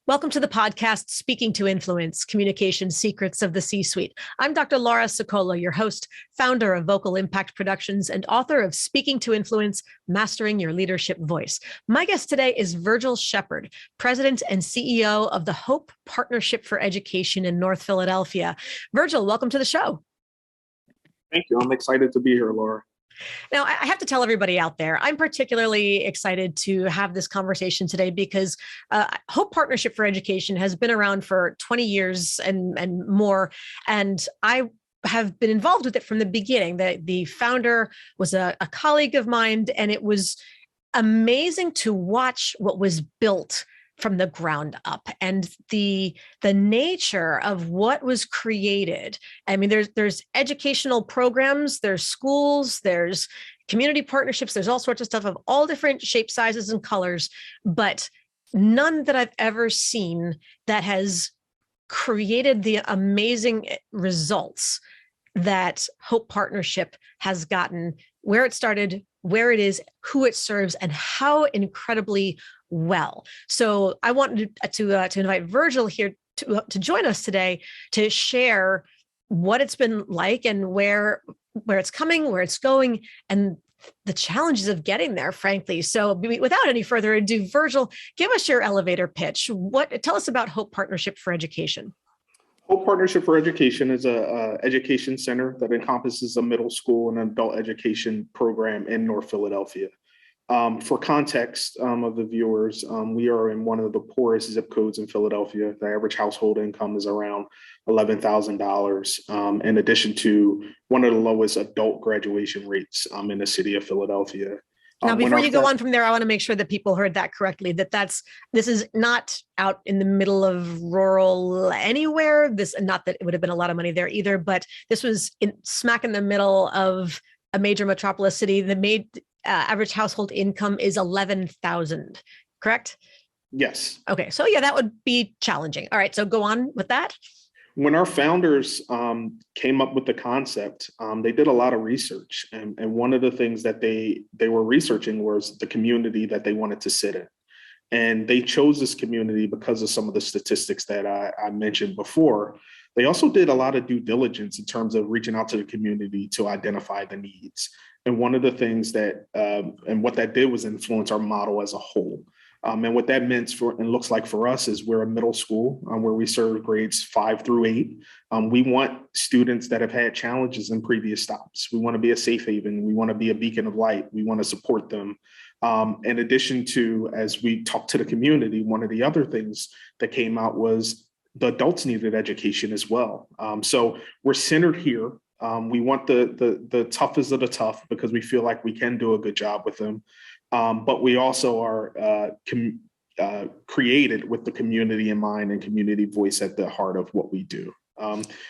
Welcome to the podcast, Speaking to Influence, Communication Secrets of the C-Suite. I'm Dr. Laura Sicola, your host, founder of Vocal Impact Productions, and author of Speaking to Influence, Mastering Your Leadership Voice. My guest today is Virgil Sheppard, President and CEO of the Hope Partnership for Education in North Philadelphia. Virgil, welcome to the show. Thank you. I'm excited to be here, Laura. Now, I have to tell everybody out there, I'm particularly excited to have this conversation today because Hope Partnership for Education has been around for 20 years and more, and I have been involved with it from the beginning. The founder was a colleague of mine, and it was amazing to watch what was built from the ground up and the nature of what was created. I mean, there's educational programs, there's schools, there's community partnerships, there's all sorts of stuff of all different shapes, sizes, and colors, but none that I've ever seen that has created the amazing results that Hope Partnership has gotten, where it started, where it is, who it serves, and how incredibly well. So I wanted to invite Virgil here to join us today to share what it's been like and where it's coming, where it's going, and the challenges of getting there, frankly. So without any further ado, Virgil, give us your elevator pitch. Tell us about Hope Partnership for Education. Hope Partnership for Education is an education center that encompasses a middle school and adult education program in North Philadelphia. For context of the viewers, we are in one of the poorest zip codes in Philadelphia. The average household income is around $11,000, in addition to one of the lowest adult graduation rates in the city of Philadelphia. Now, before you go on from there, I want to make sure that people heard that correctly, this is not out in the middle of rural anywhere. Not that it would have been a lot of money there either, but this was smack in the middle of a major metropolis city. Average household income is $11,000, correct? Yes. Okay, so yeah, that would be challenging. All right, so go on with that. When our founders came up with the concept, they did a lot of research. And one of the things that they were researching was the community that they wanted to sit in. And they chose this community because of some of the statistics that I mentioned before. They also did a lot of due diligence in terms of reaching out to the community to identify the needs. And one of the things and what that did was influence our model as a whole. And what that meant and looks like for us is we're a middle school where we serve grades 5 through 8. We want students that have had challenges in previous stops. We want to be a safe haven. We want to be a beacon of light. We want to support them. In addition to, as we talked to the community, one of the other things that came out was the adults needed education as well. So we're centered here. We want the toughest of the tough because we feel like we can do a good job with them. But we also are created with the community in mind and community voice at the heart of what we do.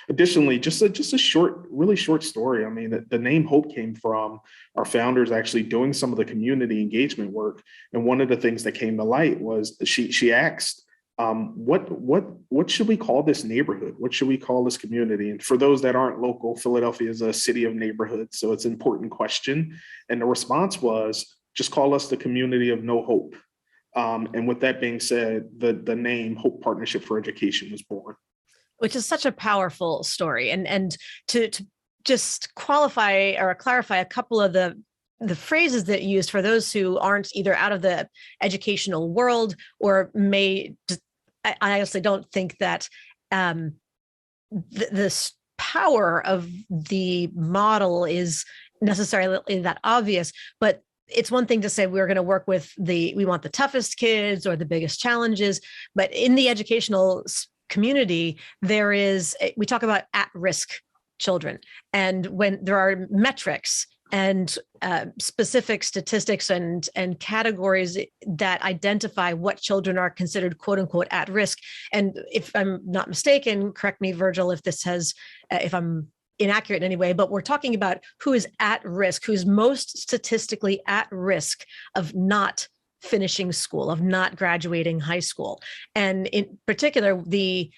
Additionally, just a really short story. I mean, the name Hope came from our founders actually doing some of the community engagement work. And one of the things that came to light was she asked, what should we call this neighborhood? What should we call this community? And for those that aren't local, Philadelphia is a city of neighborhoods, so it's an important question. And the response was, just call us the community of no hope. And with that being said, the name Hope Partnership for Education was born. Which is such a powerful story. And to just qualify or clarify a couple of the phrases that you used for those who aren't either out of the educational world or I honestly don't think that this power of the model is necessarily that obvious, but it's one thing to say we're going to work with we want the toughest kids or the biggest challenges, but in the educational community, we talk about at-risk children. And when there are metrics and specific statistics and categories that identify what children are considered quote unquote at risk. And if I'm not mistaken, correct me, Virgil, if I'm inaccurate in any way, but we're talking about who is at risk, who's most statistically at risk of not finishing school, of not graduating high school. And in particular, the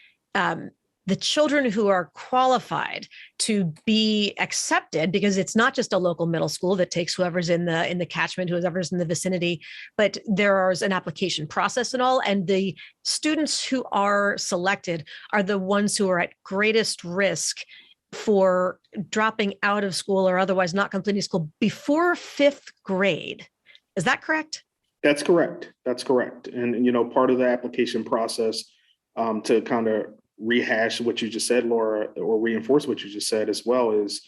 the children who are qualified to be accepted, because it's not just a local middle school that takes whoever's in the catchment, whoever's in the vicinity, but there's an application process and all. And the students who are selected are the ones who are at greatest risk for dropping out of school or otherwise not completing school before fifth grade. Is that correct? That's correct. That's correct. And, part of the application process, to kind of rehash what you just said, Laura, or reinforce what you just said as well, is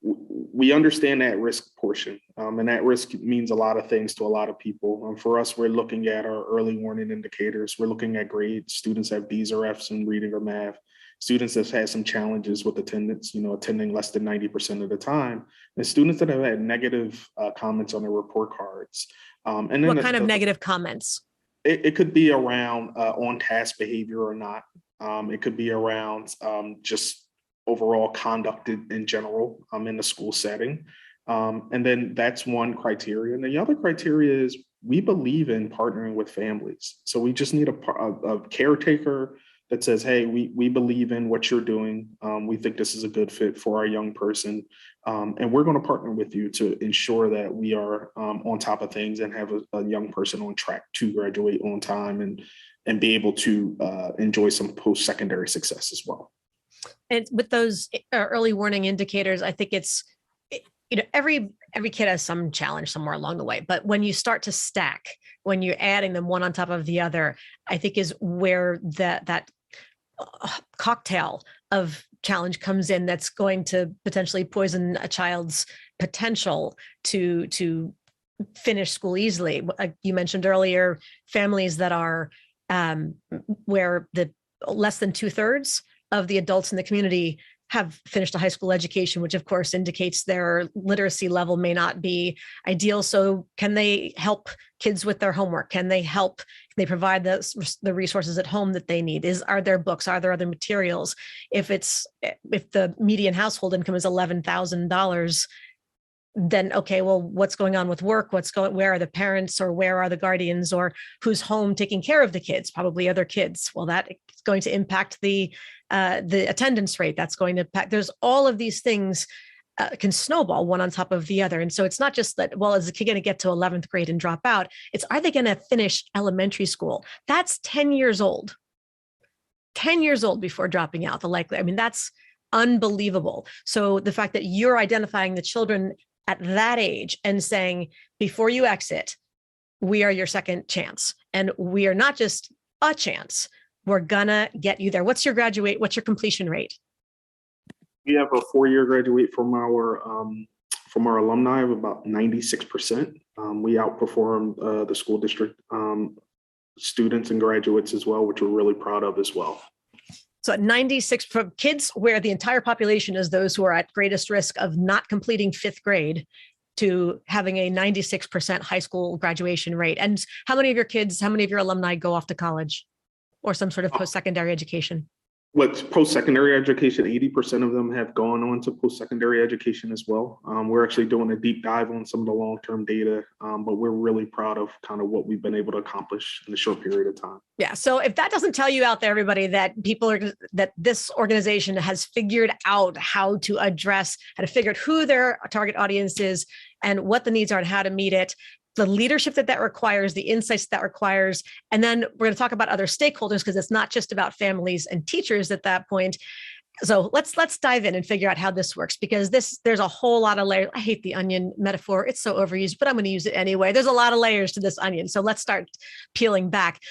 we understand that risk portion. And that risk means a lot of things to a lot of people. For us, we're looking at our early warning indicators. We're looking at grades. Students have B's or F's in reading or math. Students that have had some challenges with attendance, attending less than 90% of the time. And students that have had negative comments on their report cards. And then what kind of negative comments? It could be around on-task behavior or not. It could be around just overall conduct in general in the school setting. And then that's one criteria. And the other criteria is we believe in partnering with families. So we just need a caretaker that says, hey, we believe in what you're doing. We think this is a good fit for our young person. And we're going to partner with you to ensure that we are on top of things and have a young person on track to graduate on time and be able to enjoy some post-secondary success as well. And with those early warning indicators, I think it's, every kid has some challenge somewhere along the way. But when you start to stack, when you're adding them one on top of the other, I think is where that cocktail of challenge comes in that's going to potentially poison a child's potential to finish school easily. You mentioned earlier families that are where the less than 2/3 of the adults in the community have finished a high school education, which of course indicates their literacy level may not be ideal. So can they help kids with their homework? Can they they provide the resources at home that they need? Are there books? Are there other materials? If the median household income is $11,000, then okay, well, what's going on with work? Where are the parents, or where are the guardians, or who's home taking care of the kids? Probably other kids. Well, that is going to impact the attendance rate. That's going to impact. There's all of these things can snowball one on top of the other. And so it's not just that, well, is the kid going to get to 11th grade and drop out? It's, are they going to finish elementary school? That's 10 years old. 10 years old before dropping out. That's unbelievable. So the fact that you're identifying the children at that age and saying, before you exit, we are your second chance. And we are not just a chance, we're gonna get you there. What's your completion rate? We have a 4-year graduate from our alumni of about 96%. We outperformed the school district students and graduates as well, which we're really proud of as well. So at 96 for kids where the entire population is those who are at greatest risk of not completing fifth grade, to having a 96% high school graduation rate. And how many of your alumni go off to college or some sort of post-secondary education? With post-secondary education, 80% of them have gone on to post-secondary education as well. We're actually doing a deep dive on some of the long-term data, but we're really proud of kind of what we've been able to accomplish in a short period of time. Yeah. So if that doesn't tell you out there, everybody, that this organization has figured out how to figure out who their target audience is and what the needs are and how to meet it, the leadership that requires, the insights that requires. And then we're going to talk about other stakeholders, because it's not just about families and teachers at that point. So let's dive in and figure out how this works, because there's a whole lot of layers. I hate the onion metaphor. It's so overused, but I'm going to use it anyway. There's a lot of layers to this onion. So let's start peeling back.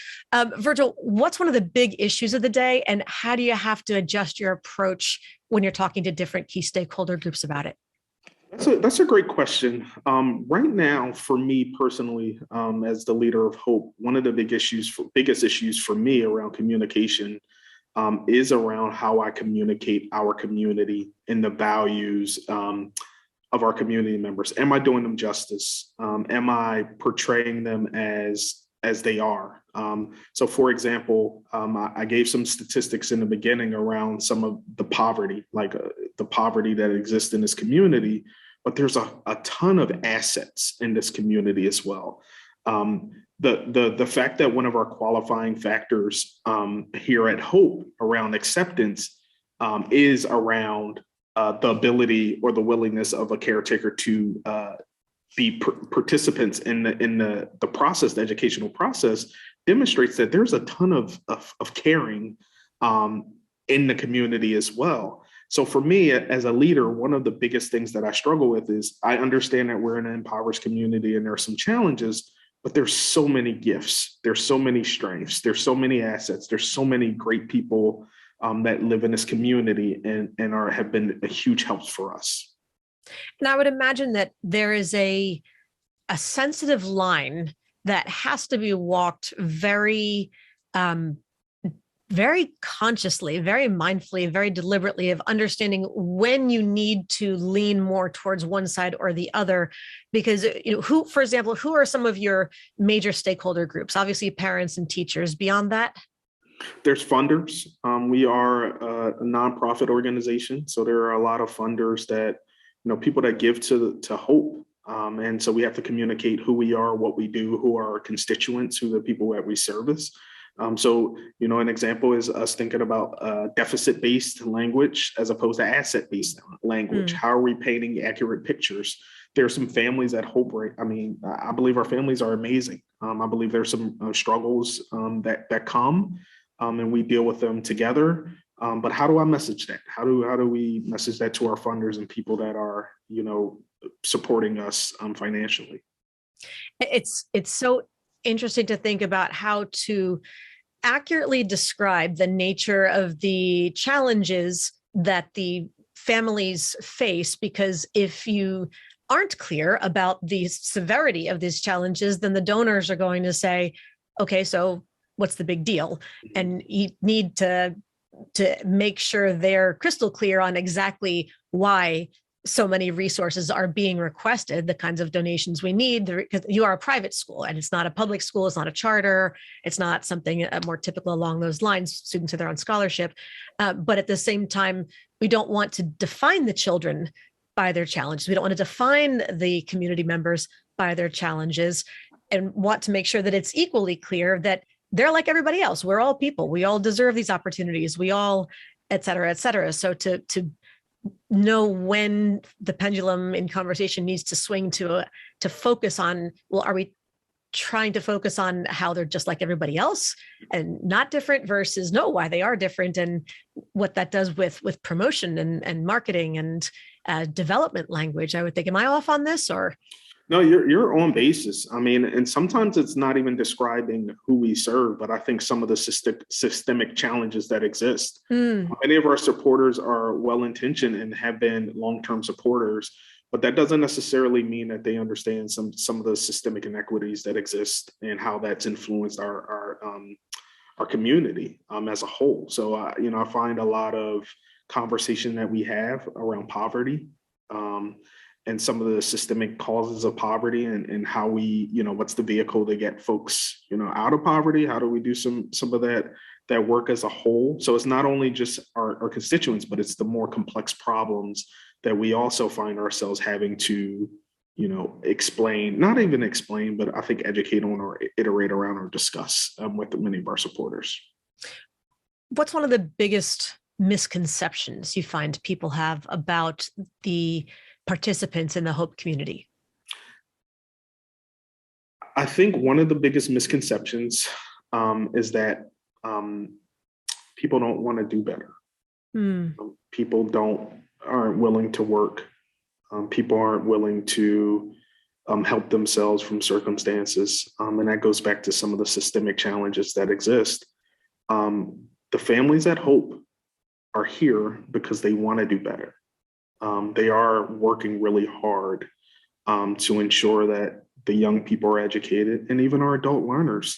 Virgil, what's one of the big issues of the day, and how do you have to adjust your approach when you're talking to different key stakeholder groups about it? That's a great question. Right now, for me personally, as the leader of Hope, one of the biggest issues for me around communication is around how I communicate our community and the values of our community members. Am I doing them justice? Am I portraying them as they are? So for example, I gave some statistics in the beginning around some of the poverty, the poverty that exists in this community, but there's a ton of assets in this community as well. The fact that one of our qualifying factors here at Hope around acceptance is around the ability or the willingness of a caretaker to be participants in the process, the educational process, demonstrates that there's a ton of caring in the community as well. So for me, as a leader, one of the biggest things that I struggle with is I understand that we're in an impoverished community and there are some challenges, but there's so many gifts, there's so many strengths, there's so many assets, there's so many great people that live in this community and have been a huge help for us. And I would imagine that there is a sensitive line that has to be walked very, very consciously, very mindfully, very deliberately, of understanding when you need to lean more towards one side or the other. Because, who, for example, who are some of your major stakeholder groups? Obviously, parents and teachers. Beyond that, there's funders. We are a nonprofit organization, so there are a lot of funders that, people that give to Hope. And so we have to communicate who we are, what we do, who are our constituents, who are the people that we service. So, an example is us thinking about deficit-based language as opposed to asset-based language. How are we painting accurate pictures? There are some families at Hope, right? I mean, I believe our families are amazing. I believe there's some struggles that come, and we deal with them together. But how do I message that? How do we message that to our funders and people that are, supporting us financially? It's so interesting to think about how to accurately describe the nature of the challenges that the families face, because if you aren't clear about the severity of these challenges, then the donors are going to say, okay, so what's the big deal? And you need to make sure they're crystal clear on exactly why so many resources are being requested, the kinds of donations we need, because you are a private school and it's not a public school, it's not a charter, it's not something more typical along those lines. Students are there on scholarship. But at the same time, we don't want to define the children by their challenges. We don't want to define the community members by their challenges, and want to make sure that it's equally clear that they're like everybody else. We're all people. We all deserve these opportunities. We all, et cetera, et cetera. So to know when the pendulum in conversation needs to swing to focus on, well, are we trying to focus on how they're just like everybody else and not different, versus no, why they are different, and what that does with promotion and marketing and development language? I would think, am I off on this, or? No, you're on basis. I mean, and sometimes it's not even describing who we serve, but I think some of the systemic challenges that exist. Many of our supporters are well-intentioned and have been long-term supporters, but that doesn't necessarily mean that they understand some of the systemic inequities that exist and how that's influenced our community as a whole. So, I find a lot of conversation that we have around poverty. And some of the systemic causes of poverty, and how we, what's the vehicle to get folks, out of poverty? How do we do some of that work as a whole? So it's not only just our constituents, but it's the more complex problems that we also find ourselves having to, explain, not even explain, but I think educate on or iterate around or discuss with many of our supporters. What's one of the biggest misconceptions you find people have about the participants in the Hope community? I think one of the biggest misconceptions is that people don't want to do better. People aren't willing to work. People aren't willing to help themselves from circumstances. And that goes back to some of the systemic challenges that exist. The families at Hope are here because they want to do better. They are working really hard to ensure that the young people are educated, and even our adult learners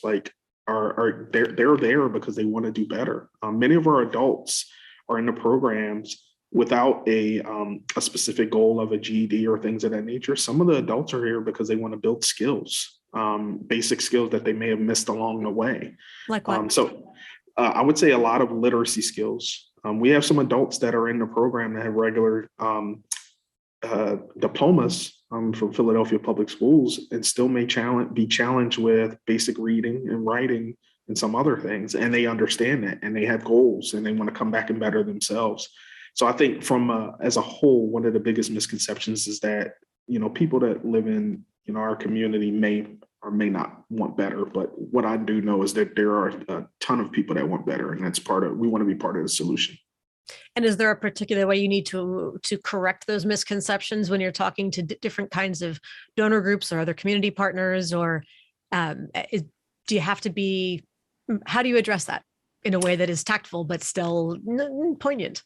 are there because they want to do better. Many of our adults are in the programs without a specific goal of a GED or things of that nature. Some of the adults are here because they want to build skills, basic skills that they may have missed along the way. Like what? So I would say a lot of literacy skills. We have some adults that are in the program that have regular diplomas from Philadelphia Public Schools and still may be challenged with basic reading and writing and some other things, and they understand that, and they have goals, and they want to come back and better themselves. So I think as a whole, one of the biggest misconceptions is that, people that live in, our community may or may not want better. But what I do know is that there are a ton of people that want better, and we want to be part of the solution. And is there a particular way you need to correct those misconceptions when you're talking to different kinds of donor groups or other community partners, or do you have to be, how do you address that in a way that is tactful but still poignant?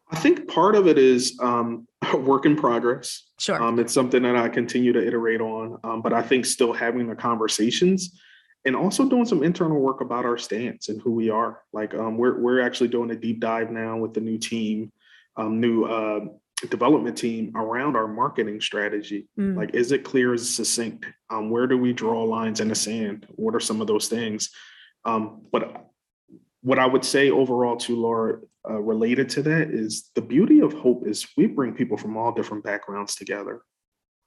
I think part of it is a work in progress. Sure. It's something that I continue to iterate on, but I think still having the conversations and also doing some internal work about our stance and who we are. Like we're actually doing a deep dive now with the new team, new development team around our marketing strategy. Like, is it clear, is it succinct? Where do we draw lines in the sand? What are some of those things? But what I would say overall to Laura, related to that, is the beauty of Hope is we bring people from all different backgrounds together.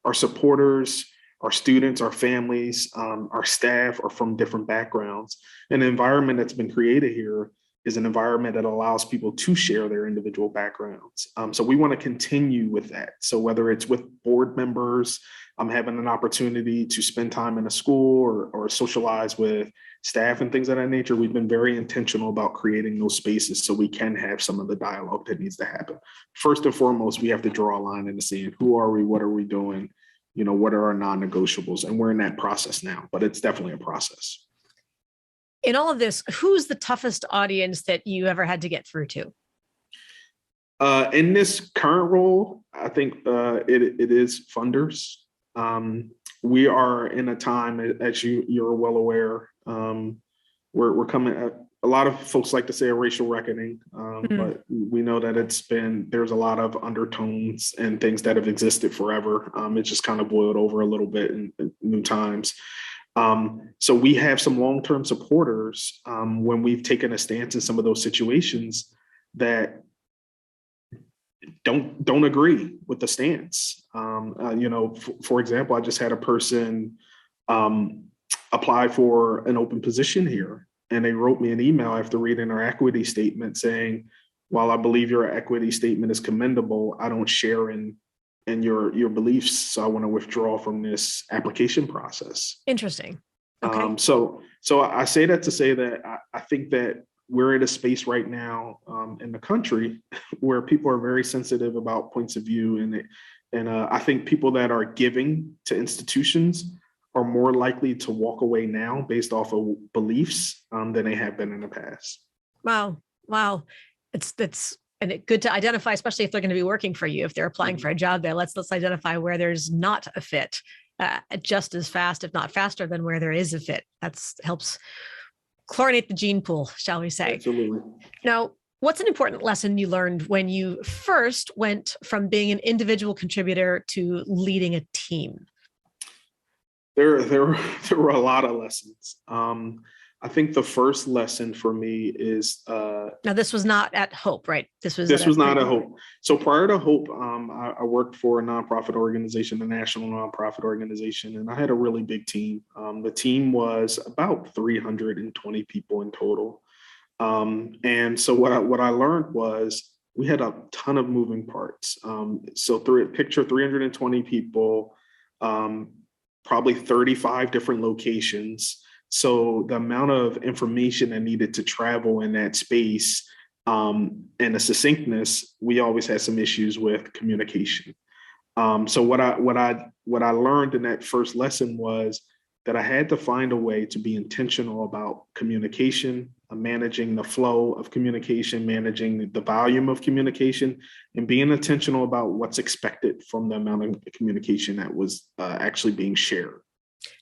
Our supporters, our students, our families, our staff are from different backgrounds. And the environment that's been created here is an environment that allows people to share their individual backgrounds. So we want to continue with that. So whether it's with board members, having an opportunity to spend time in a school or socialize with staff and things of that nature, we've been very intentional about creating those spaces so we can have some of the dialogue that needs to happen. First and foremost, we have to draw a line in the sand. Who are we? What are we doing? What are our non-negotiables? And we're in that process now, but it's definitely a process. In all of this, who's the toughest audience that you ever had to get through to? In this current role, I think it is funders. We are in a time, as you're well aware, we're coming at, a lot of folks like to say, a racial reckoning, but we know that there's a lot of undertones and things that have existed forever. It just kind of boiled over a little bit in new times. So we have some long-term supporters when we've taken a stance in some of those situations that don't agree with the stance. For example, I just had a person apply for an open position here, and they wrote me an email after reading our equity statement saying, while I believe your equity statement is commendable, I don't share in your beliefs, so I want to withdraw from this application process. Interesting. Okay. So I say that to say that I think that we're in a space right now in the country where people are very sensitive about points of view, and I think people that are giving to institutions are more likely to walk away now based off of beliefs than they have been in the past. Wow. That's good to identify, especially if they're going to be working for you. If they're applying for a job there, let's identify where there's not a fit just as fast, if not faster, than where there is a fit. That's helps chlorinate the gene pool, shall we say. Absolutely. Now, what's an important lesson you learned when you first went from being an individual contributor to leading a team? There were a lot of lessons. I think the first lesson for me is now this was not at Hope, right? This was not at Hope. So prior to Hope, I worked for a nonprofit organization, a national nonprofit organization, and I had a really big team. The team was about 320 people in total. And so what I learned was we had a ton of moving parts. Picture 320 people, probably 35 different locations. So the amount of information that needed to travel in that space and the succinctness, we always had some issues with communication. So what I learned in that first lesson was that I had to find a way to be intentional about communication, managing the flow of communication, managing the volume of communication, and being intentional about what's expected from the amount of communication that was actually being shared.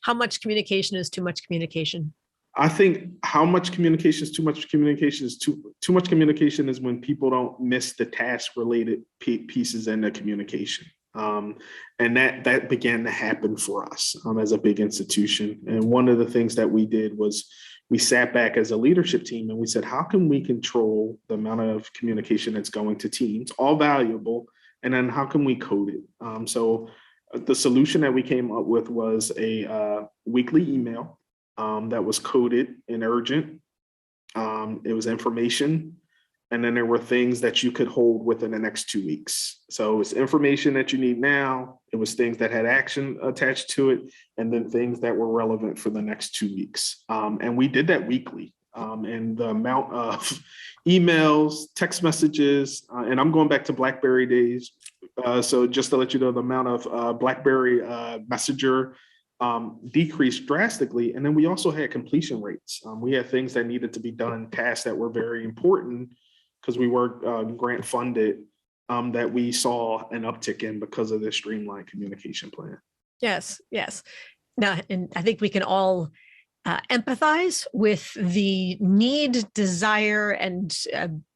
How much communication is too much communication? I think how much communication is too much communication is too much communication is when people don't miss the task related pieces in the communication. And that began to happen for us as a big institution. And one of the things that we did was we sat back as a leadership team and we said, how can we control the amount of communication that's going to teams, all valuable, and then how can we code it? So the solution that we came up with was a weekly email that was coded and urgent. It was information. And then there were things that you could hold within the next 2 weeks. So it was information that you need now. It was things that had action attached to it, and then things that were relevant for the next 2 weeks. And we did that weekly. And the amount of emails, text messages, and I'm going back to BlackBerry days. So just to let you know, the amount of BlackBerry Messenger decreased drastically. And then we also had completion rates. We had things that needed to be done, tasks that were very important because we were grant funded, that we saw an uptick in because of this streamlined communication plan. Yes, yes. Now, and I think we can all empathize with the need, desire, and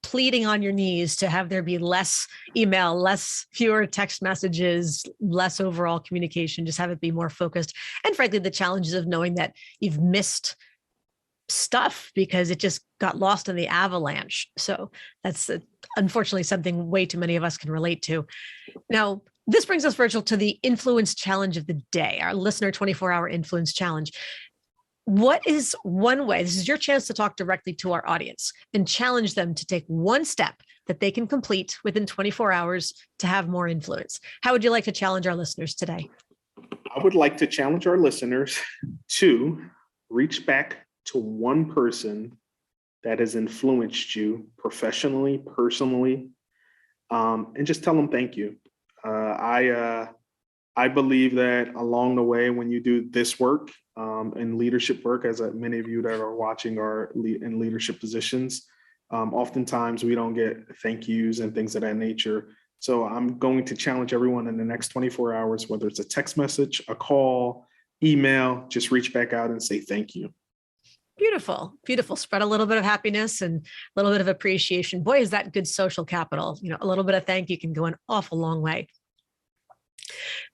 pleading on your knees to have there be less email, fewer text messages, less overall communication, just have it be more focused. And frankly, the challenges of knowing that you've missed stuff because it just got lost in the avalanche. So that's unfortunately something way too many of us can relate to. Now, this brings us, Virgil, to the influence challenge of the day, our listener 24-hour influence challenge. What is one way, this is your chance to talk directly to our audience and challenge them to take one step that they can complete within 24 hours to have more influence? How would you like to challenge our listeners today? I would like to challenge our listeners to reach back to one person that has influenced you professionally, personally, and just tell them thank you. I believe that along the way, when you do this work and leadership work, as many of you that are watching are in leadership positions, oftentimes we don't get thank yous and things of that nature. So I'm going to challenge everyone in the next 24 hours, whether it's a text message, a call, email, just reach back out and say thank you. Beautiful, beautiful. Spread a little bit of happiness and a little bit of appreciation. Boy, is that good social capital. You know, a little bit of thank you can go an awful long way.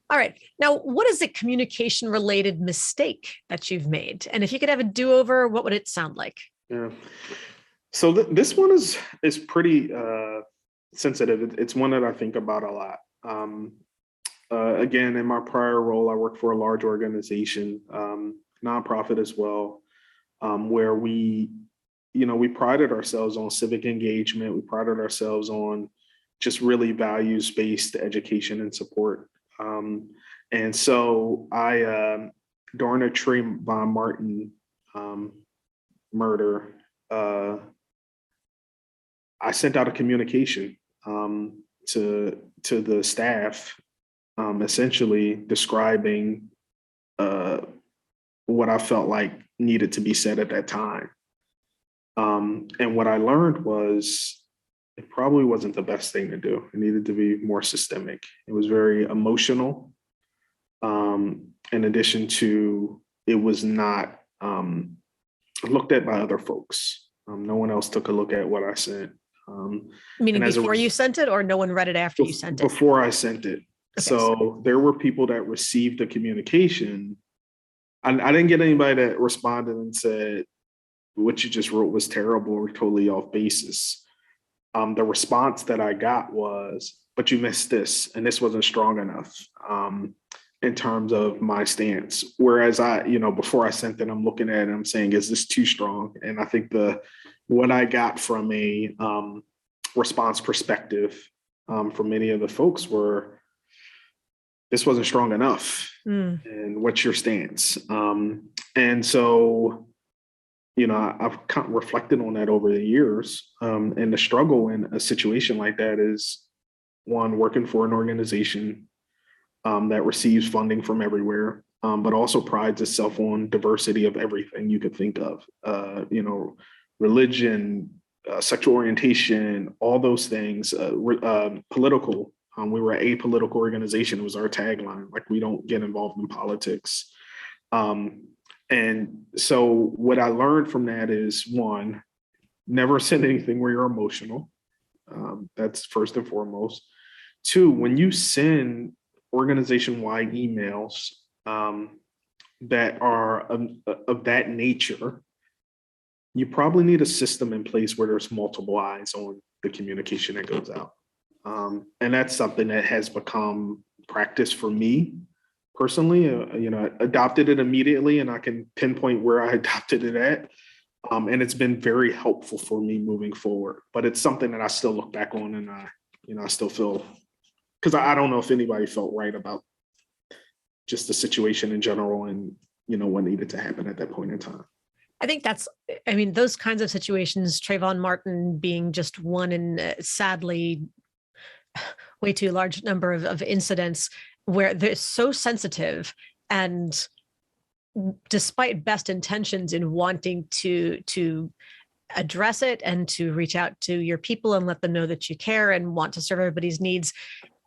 All right. Now, what is a communication related mistake that you've made? And if you could have a do-over, what would it sound like? Yeah. So this one is pretty sensitive. It's one that I think about a lot. Again, in my prior role, I worked for a large organization, nonprofit as well, where we prided ourselves on civic engagement. We prided ourselves on just really values-based education and support. And so I, during the Trayvon Martin murder, I sent out a communication to the staff, essentially describing what I felt like needed to be said at that time. And what I learned was it probably wasn't the best thing to do. It needed to be more systemic. It was very emotional. In addition to, it was not looked at by other folks. No one else took a look at what I sent. Meaning before you sent it, or no one read it after you sent it? Before I sent it. Okay, so there were people that received the communication. I didn't get anybody that responded and said, what you just wrote was terrible or totally off basis. The response that I got was, but you missed this, and this wasn't strong enough in terms of my stance. Whereas before I sent it, I'm looking at it and I'm saying, is this too strong? And I think what I got from a response perspective from many of the folks were, this wasn't strong enough. And what's your stance? And so, I've kind of reflected on that over the years. And the struggle in a situation like that is, one, working for an organization that receives funding from everywhere, but also prides itself on diversity of everything you could think of, religion, sexual orientation, all those things, political. We were an apolitical organization. It was our tagline, like, we don't get involved in politics. And so what I learned from that is, one, never send anything where you're emotional. That's first and foremost. Two, when you send organization-wide emails that are of that nature, you probably need a system in place where there's multiple eyes on the communication that goes out. And that's something that has become practice for me personally. Adopted it immediately, and I can pinpoint where I adopted it at. And it's been very helpful for me moving forward. But it's something that I still look back on, and I still feel, because I don't know if anybody felt right about just the situation in general, and what needed to happen at that point in time. I think those kinds of situations, Trayvon Martin being just one in sadly way too large number of incidents where they're so sensitive, and despite best intentions in wanting to address it and to reach out to your people and let them know that you care and want to serve everybody's needs,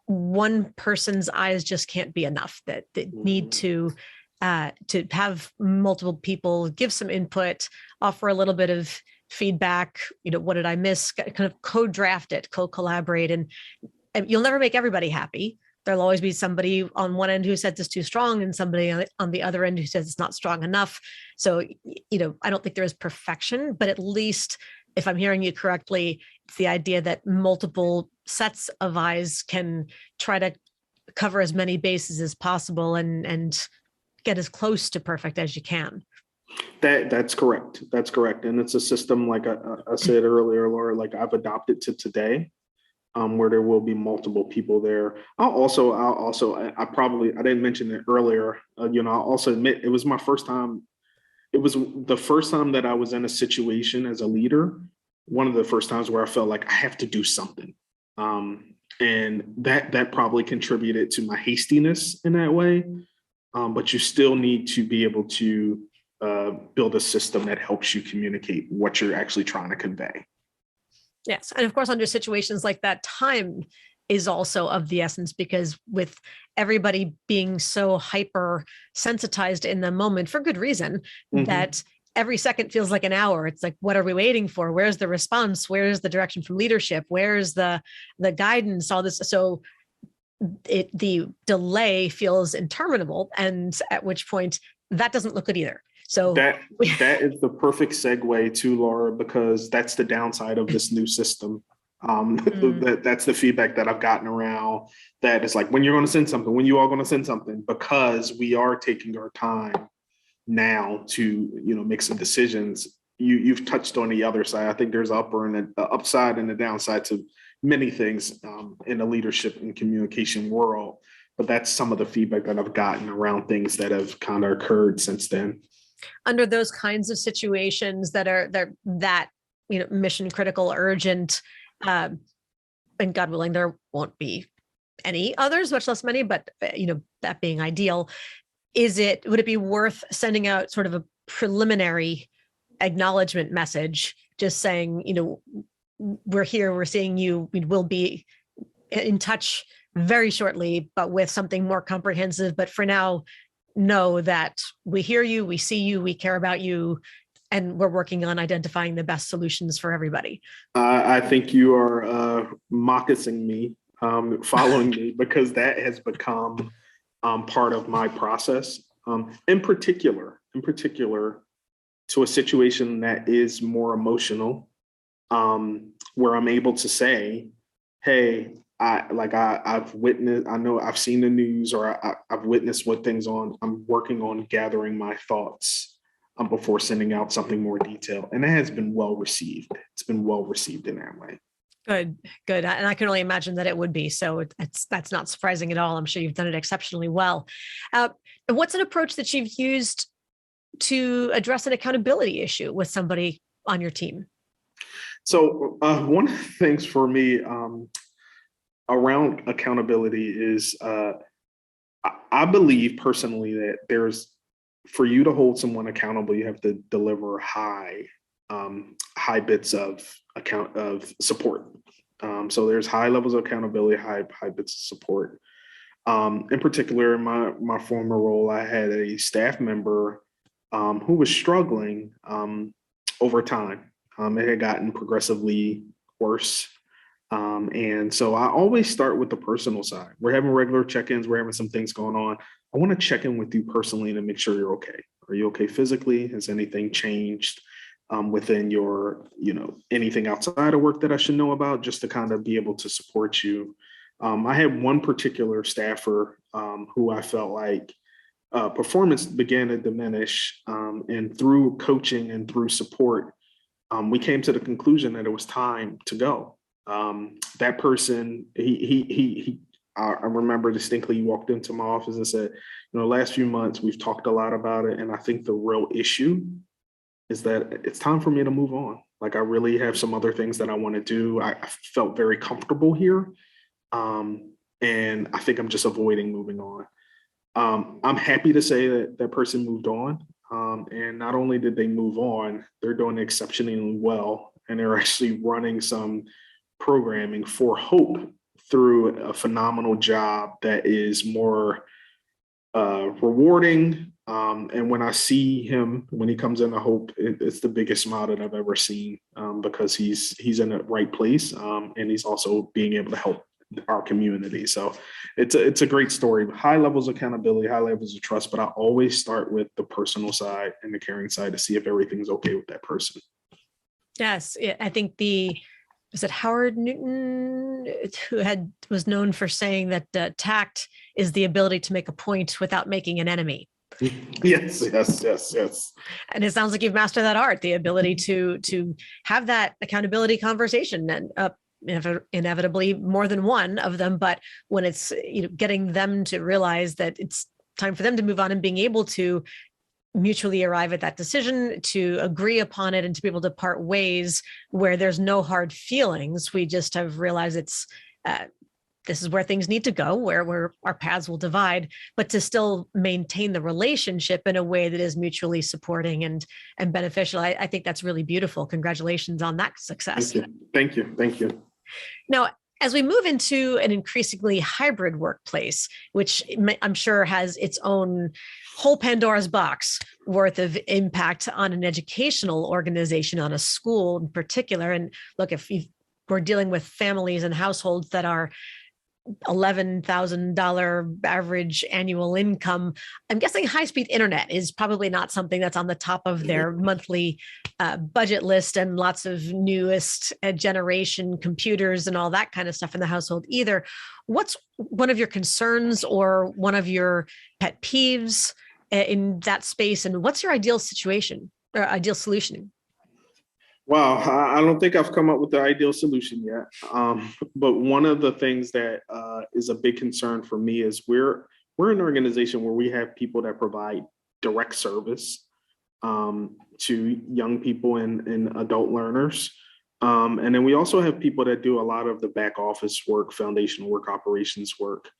one person's eyes just can't be enough. That they need to have multiple people give some input, offer a little bit of feedback. What did I miss? Kind of co-draft it, co-collaborate, and you'll never make everybody happy. There'll always be somebody on one end who says it's too strong and somebody on the other end who says it's not strong enough. So, I don't think there is perfection, but at least if I'm hearing you correctly, it's the idea that multiple sets of eyes can try to cover as many bases as possible and get as close to perfect as you can. That's correct. That's correct. And it's a system, like I said earlier, Laura, like I've adopted to today. Where there will be multiple people there. I didn't mention it earlier. I'll also admit it was my first time. It was the first time that I was in a situation as a leader. One of the first times where I felt like I have to do something. And that probably contributed to my hastiness in that way. But you still need to be able to build a system that helps you communicate what you're actually trying to convey. Yes. And of course, under situations like that, time is also of the essence, because with everybody being so hyper sensitized in the moment for good reason, that every second feels like an hour. It's like, what are we waiting for? Where's the response? Where's the direction from leadership? Where's the guidance? All this. So the delay feels interminable. And at which point that doesn't look good either. So that is the perfect segue to Laura, because that's the downside of this new system. That's the feedback that I've gotten around, that it's like, when you're going to send something, when you are going to send something, because we are taking our time now to, make some decisions. You've touched on the other side. I think there's the upside and the downside to many things in the leadership and communication world. But that's some of the feedback that I've gotten around things that have kind of occurred since then. Under those kinds of situations that are mission critical, urgent, and God willing, there won't be any others, much less many, but that being ideal, would it be worth sending out sort of a preliminary acknowledgement message, just saying, we're here, we're seeing you, we will be in touch very shortly, but with something more comprehensive. But for now, know that we hear you, we see you, we care about you, and we're working on identifying the best solutions for everybody. I think you are mocking me, following me, because that has become part of my process. In particular, to a situation that is more emotional, where I'm able to say, hey, I've witnessed, I've seen the news, or I've witnessed what I'm working on gathering my thoughts before sending out something more detailed. And that has been well received. It's been well received in that way. Good. And I can only imagine that it would be. So that's not surprising at all. I'm sure you've done it exceptionally well. What's an approach that you've used to address an accountability issue with somebody on your team? So one of the things for me, around accountability is I believe personally that for you to hold someone accountable, you have to deliver high bits of support. So there's high levels of accountability, high bits of support. In particular, in my former role, I had a staff member who was struggling over time. It had gotten progressively worse. And so I always start with the personal side. We're having regular check-ins. We're having some things going on. I want to check in with you personally to make sure you're okay. Are you okay physically? Has anything changed within your, anything outside of work that I should know about, just to kind of be able to support you? I had one particular staffer who I felt like performance began to diminish. And through coaching and through support, we came to the conclusion that it was time to go. That person, I remember distinctly, he walked into my office and said, last few months we've talked a lot about it. And I think the real issue is that it's time for me to move on. Like, I really have some other things that I want to do. I felt very comfortable here. And I think I'm just avoiding moving on. I'm happy to say that that person moved on. And not only did they move on, they're doing exceptionally well. And they're actually running some programming for Hope through a phenomenal job that is more rewarding. And when I see him, when he comes into Hope, it's the biggest smile that I've ever seen, because he's in the right place. And he's also being able to help our community. So it's a great story. High levels of accountability, high levels of trust, but I always start with the personal side and the caring side to see if everything's okay with that person. Yes, I think was it Howard Newton who was known for saying that tact is the ability to make a point without making an enemy. Yes. And it sounds like you've mastered that art, the ability to have that accountability conversation, and inevitably more than one of them. But when it's getting them to realize that it's time for them to move on and being able to mutually arrive at that decision, to agree upon it, and to be able to part ways where there's no hard feelings. We just have realized this is where things need to go, where our paths will divide, but to still maintain the relationship in a way that is mutually supporting and beneficial. I think that's really beautiful. Congratulations on that success. Thank you. Now, as we move into an increasingly hybrid workplace, which I'm sure has its own whole Pandora's box worth of impact on an educational organization, on a school in particular. And look, if we're dealing with families and households that are $11,000 average annual income, I'm guessing high-speed internet is probably not something that's on the top of their monthly budget list, and lots of newest generation computers and all that kind of stuff in the household either. What's one of your concerns or one of your pet peeves in that space, and what's your ideal situation or ideal solution? Wow, I don't think I've come up with the ideal solution yet. But one of the things that is a big concern for me is we're an organization where we have people that provide direct service to young people and adult learners. And then we also have people that do a lot of the back office work, foundational work, operations work.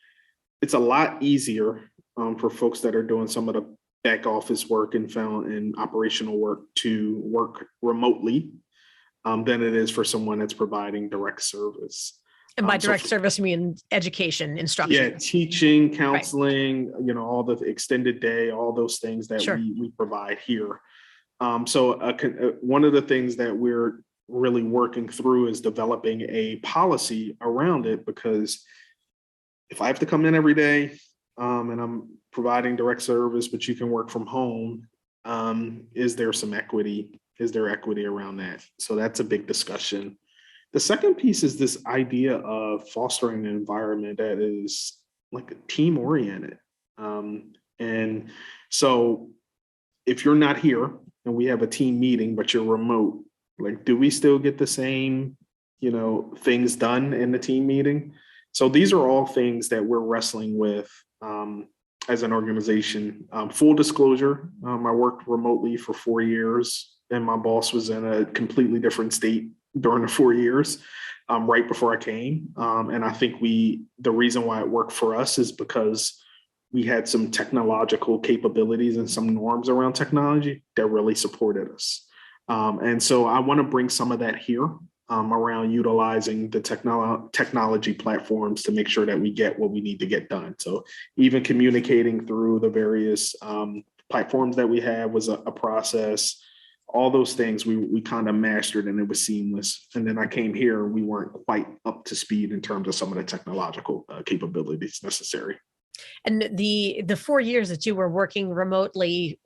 It's a lot easier for folks that are doing some of the back office work and operational work to work remotely than it is for someone that's providing direct service. And by direct service, I mean education, instruction. Yeah, teaching, counseling, right. All the extended day, all those things that sure. we provide here. So one of the things that we're really working through is developing a policy around it, because if I have to come in every day and I'm providing direct service, but you can work from home, is there some equity? Is there equity around that? So that's a big discussion. The second piece is this idea of fostering an environment that is like team oriented. And so if you're not here and we have a team meeting, but you're remote, like, do we still get the same, things done in the team meeting? So these are all things that we're wrestling with as an organization. Full disclosure, I worked remotely for 4 years, and my boss was in a completely different state during the 4 years, right before I came. And I think the reason why it worked for us is because we had some technological capabilities and some norms around technology that really supported us. And so I want to bring some of that here around utilizing the technology platforms to make sure that we get what we need to get done. So even communicating through the various platforms that we have was a process. All those things we kind of mastered, and it was seamless. And then I came here, we weren't quite up to speed in terms of some of the technological capabilities necessary. And the 4 years that you were working remotely,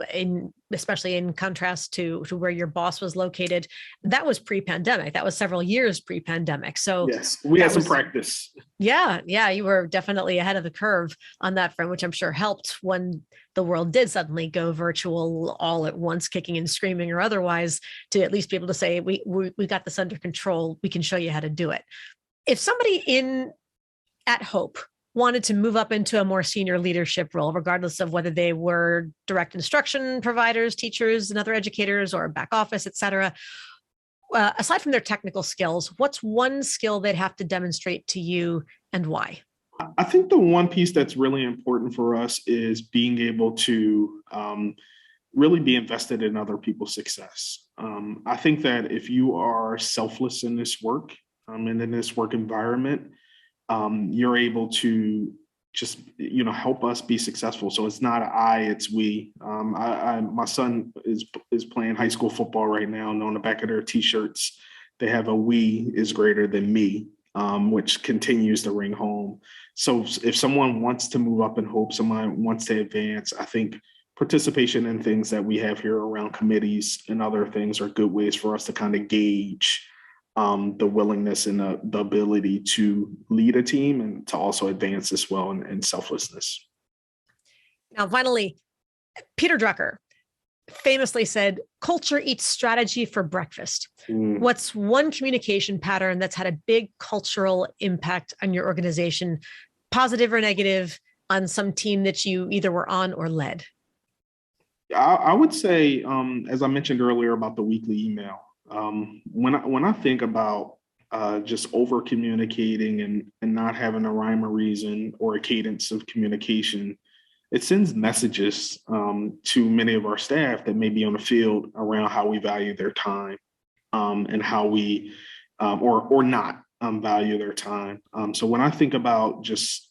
especially in contrast to where your boss was located, that was pre-pandemic. That was several years pre-pandemic. So yes, we had some practice. Yeah, you were definitely ahead of the curve on that front, which I'm sure helped when the world did suddenly go virtual all at once, kicking and screaming or otherwise, to at least be able to say, we got this under control. We can show you how to do it. If somebody at Hope wanted to move up into a more senior leadership role, regardless of whether they were direct instruction providers, teachers, and other educators, or back office, et cetera, aside from their technical skills, what's one skill they'd have to demonstrate to you and why? I think the one piece that's really important for us is being able to really be invested in other people's success. I think that if you are selfless in this work and in this work environment, you're able to just, help us be successful. So it's not I, it's we. My son is playing high school football right now, and on the back of their t-shirts, they have a "we is greater than me," which continues to ring home. So if someone wants to move up in Hope, someone wants to advance, I think participation in things that we have here around committees and other things are good ways for us to kind of gauge the willingness and the ability to lead a team and to also advance as well in selflessness. Now, finally, Peter Drucker famously said, "Culture eats strategy for breakfast." What's one communication pattern that's had a big cultural impact on your organization, positive or negative, on some team that you either were on or led? I would say, as I mentioned earlier about the weekly email, when I think about just over communicating and not having a rhyme or reason or a cadence of communication, it sends messages to many of our staff that may be on the field around how we value their time and how we or not value their time. So when I think about just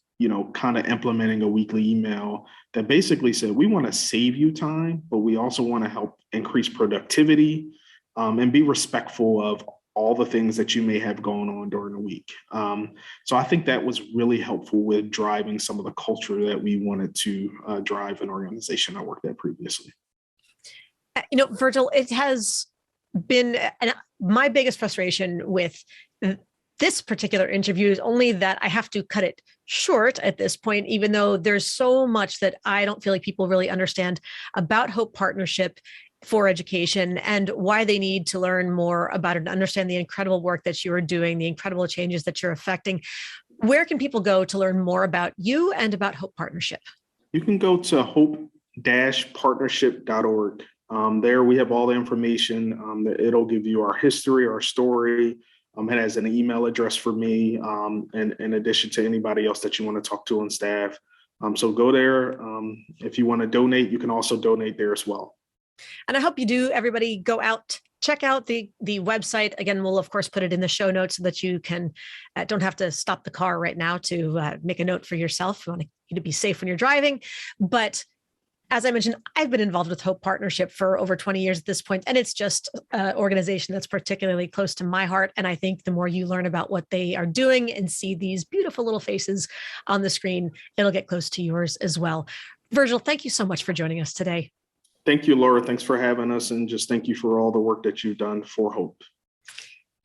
kind of implementing a weekly email that basically said, we want to save you time, but we also want to help increase productivity and be respectful of all the things that you may have going on during the week. So I think that was really helpful with driving some of the culture that we wanted to drive in an organization I worked at previously. Virgil, it has been my biggest frustration with this particular interview is only that I have to cut it short at this point, even though there's so much that I don't feel like people really understand about Hope Partnership for Education and why they need to learn more about it and understand the incredible work that you are doing, the incredible changes that you're affecting. Where can people go to learn more about you and about Hope Partnership? You can go to hope-partnership.org. There we have all the information. It'll give you our history, our story. It has an email address for me, and in addition to anybody else that you want to talk to on staff. So go there. If you want to donate, you can also donate there as well. And I hope you do. Everybody go out, check out the website. Again, we'll of course put it in the show notes so that you can don't have to stop the car right now to make a note for yourself. We want you to be safe when you're driving. But as I mentioned, I've been involved with Hope Partnership for over 20 years at this point, and it's just an organization that's particularly close to my heart. And I think the more you learn about what they are doing and see these beautiful little faces on the screen, it'll get close to yours as well. Virgil, thank you so much for joining us today. Thank you, Laura. Thanks for having us. And just thank you for all the work that you've done for Hope.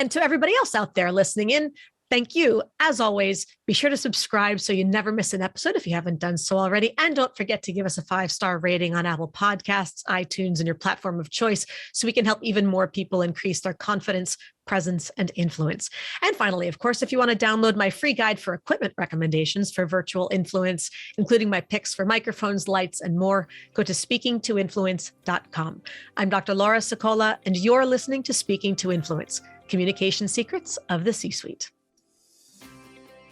And to everybody else out there listening in, thank you. As always, be sure to subscribe so you never miss an episode if you haven't done so already. And don't forget to give us a 5-star rating on Apple Podcasts, iTunes, and your platform of choice so we can help even more people increase their confidence, presence, and influence. And finally, of course, if you want to download my free guide for equipment recommendations for virtual influence, including my picks for microphones, lights, and more, go to speakingtoinfluence.com. I'm Dr. Laura Sicola, and you're listening to Speaking to Influence, Communication Secrets of the C-Suite.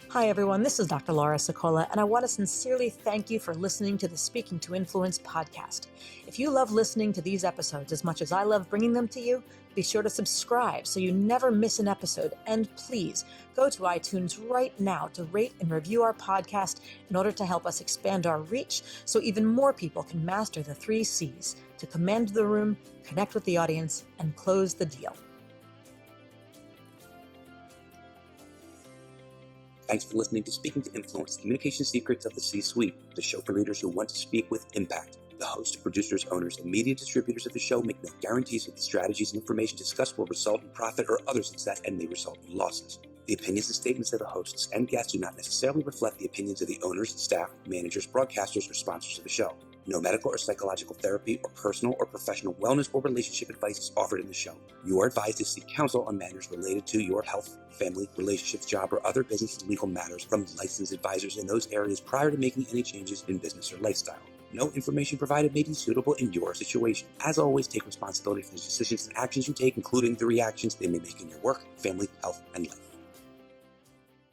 Hi, everyone. This is Dr. Laura Sicola, and I want to sincerely thank you for listening to the Speaking to Influence podcast. If you love listening to these episodes as much as I love bringing them to you, be sure to subscribe so you never miss an episode. And please go to iTunes right now to rate and review our podcast in order to help us expand our reach so even more people can master the 3 C's to command the room, connect with the audience, and close the deal. Thanks for listening to Speaking to Influence, Communication Secrets of the C-Suite, the show for leaders who want to speak with impact. The hosts, producers, owners, and media distributors of the show make no guarantees that the strategies and information discussed will result in profit or other success and may result in losses. The opinions and statements of the hosts and guests do not necessarily reflect the opinions of the owners, staff, managers, broadcasters, or sponsors of the show. No medical or psychological therapy or personal or professional wellness or relationship advice is offered in the show. You are advised to seek counsel on matters related to your health, family, relationships, job, or other business and legal matters from licensed advisors in those areas prior to making any changes in business or lifestyle. No information provided may be suitable in your situation. As always, take responsibility for the decisions and actions you take, including the reactions they may make in your work, family, health, and life.